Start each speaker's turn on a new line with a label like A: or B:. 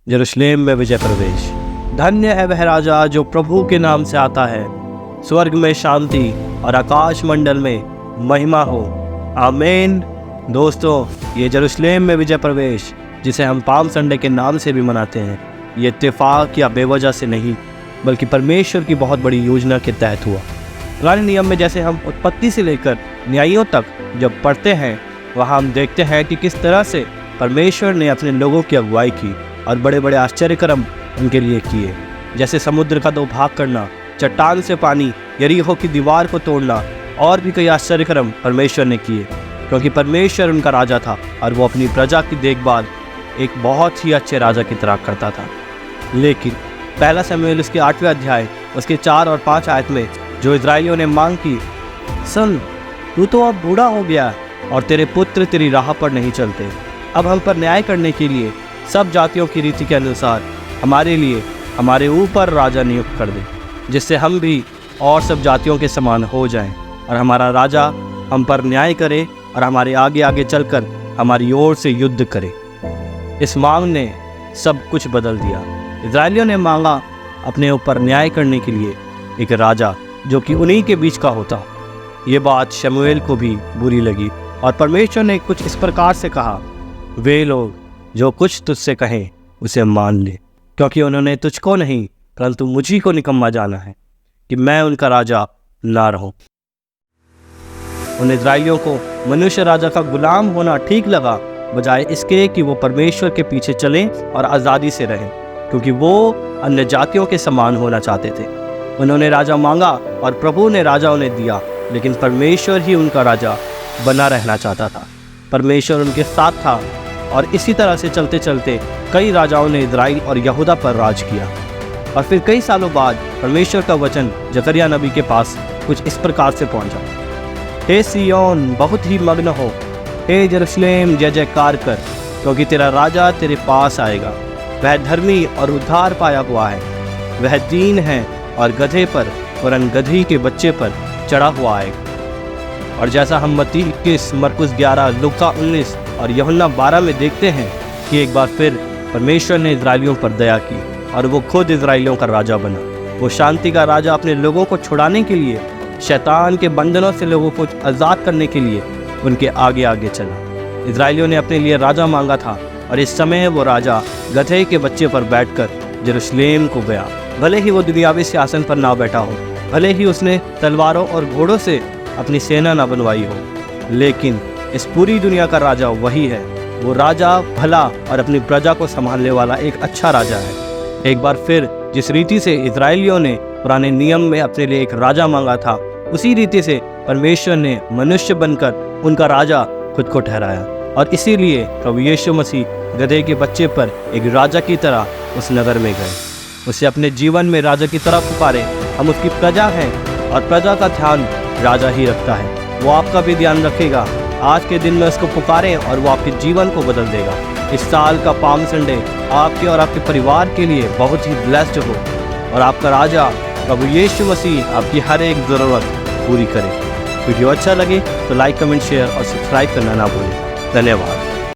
A: यरूशलेम में विजय प्रवेश। धन्य है वह राजा जो प्रभु के नाम से आता है। स्वर्ग में शांति और आकाश मंडल में महिमा हो। आमीन। दोस्तों, ये यरूशलेम में विजय प्रवेश, जिसे हम पाम संडे के नाम से भी मनाते हैं, ये इत्तेफाक या बेवजह से नहीं, बल्कि परमेश्वर की बहुत बड़ी योजना के तहत हुआ। पुराने नियम में जैसे हम उत्पत्ति से लेकर न्यायों तक जब पढ़ते हैं, वहाँ हम देखते हैं कि किस तरह से परमेश्वर ने अपने लोगों की अगुवाई की और बड़े बड़े आश्चर्य कर्म उनके लिए किए, जैसे समुद्र का 2 भाग करना, चट्टान से पानी, यरीहो की दीवार को तोड़ना, और भी कई आश्चर्य कर्म परमेश्वर ने किए, क्योंकि परमेश्वर उनका राजा था और वो अपनी प्रजा की देखभाल एक बहुत ही अच्छे राजा की तरह करता था। लेकिन पहला शमूएल उसके 8वें अध्याय उसके 4 और 5 आयत में जो इजराइलियों ने मांग की, सुन, तू तो अब बूढ़ा हो गया और तेरे पुत्र तेरी राह पर नहीं चलते। अब हम पर न्याय करने के लिए सब जातियों की रीति के अनुसार हमारे लिए हमारे ऊपर राजा नियुक्त कर दे, जिससे हम भी और सब जातियों के समान हो जाएं और हमारा राजा हम पर न्याय करे और हमारे आगे आगे चलकर हमारी ओर से युद्ध करे। इस मांग ने सब कुछ बदल दिया। इजराइलियों ने मांगा अपने ऊपर न्याय करने के लिए एक राजा जो कि उन्हीं के बीच का होता। ये बात शमूएल को भी बुरी लगी और परमेश्वर ने कुछ इस प्रकार से कहा, वे लोग जो कुछ तुझसे कहें उसे मान ले, क्योंकि उन्होंने तुझको नहीं परंतु मुझी को निकम्मा जाना है कि मैं उनका राजा ना रहूं। उन इजराइलियों को मनुष्य राजा का गुलाम होना ठीक लगा, बजाय इसके कि वो परमेश्वर के पीछे चलें और आज़ादी से रहें, क्योंकि वो अन्य जातियों के समान होना चाहते थे। उन्होंने राजा मांगा और प्रभु ने राजा उन्हें दिया, लेकिन परमेश्वर ही उनका राजा बना रहना चाहता था। परमेश्वर उनके साथ था और इसी तरह से चलते चलते कई राजाओं ने इजराइल और यहूदा पर राज किया। और फिर कई सालों बाद परमेश्वर का वचन जकरिया नबी के पास कुछ इस प्रकार से पहुंचा, हे सिय्योन बहुत ही मग्न हो, हे यरूशलेम जय जयकार कर, क्योंकि तेरा राजा तेरे पास आएगा। वह धर्मी और उद्धार पाया हुआ है, वह दीन है और गधे पर और गधी के बच्चे पर चढ़ा हुआ आएगा। और जैसा हम मत्ती 21, मरकुस 11, लूका 19 और यूहन्ना 12 में देखते हैं कि एक बार फिर परमेश्वर ने इजराइलियों पर दया की और वो खुद इजराइलियों का राजा बना। वो शांति का राजा अपने लोगों को छुड़ाने के लिए, शैतान के बंधनों से लोगों को आज़ाद करने के लिए उनके आगे आगे चला। इजराइलियों ने अपने लिए राजा मांगा था और इस समय वो राजा गधे के बच्चे पर बैठकर यरूशलेम को गया। भले ही वो दुनियावी सिंहासन पर ना बैठा हो, भले ही उसने तलवारों और घोड़ों से अपनी सेना ना बनवाई हो, लेकिन इस पूरी दुनिया का राजा वही है। वो राजा भला और अपनी प्रजा को संभालने वाला एक अच्छा राजा है। एक बार फिर जिस रीति से इजराइलियों ने पुराने नियम में अपने लिए एक राजा मांगा था, उसी रीति से परमेश्वर ने मनुष्य बनकर उनका राजा खुद को ठहराया। और इसीलिए प्रभु यीशु मसीह गधे के बच्चे पर एक राजा की तरह उस नगर में गए। उसे अपने जीवन में राजा की तरह पुकारे। हम उसकी प्रजा हैं और प्रजा का ध्यान राजा ही रखता है। वो आपका भी ध्यान रखेगा। आज के दिन में उसको पुकारें और वो आपके जीवन को बदल देगा। इस साल का पाम संडे आपके और आपके परिवार के लिए बहुत ही ब्लेस्ड हो और आपका राजा प्रभु यीशु मसीह आपकी हर एक ज़रूरत पूरी करे। वीडियो अच्छा लगे तो लाइक, कमेंट, शेयर और सब्सक्राइब करना ना भूलें। धन्यवाद।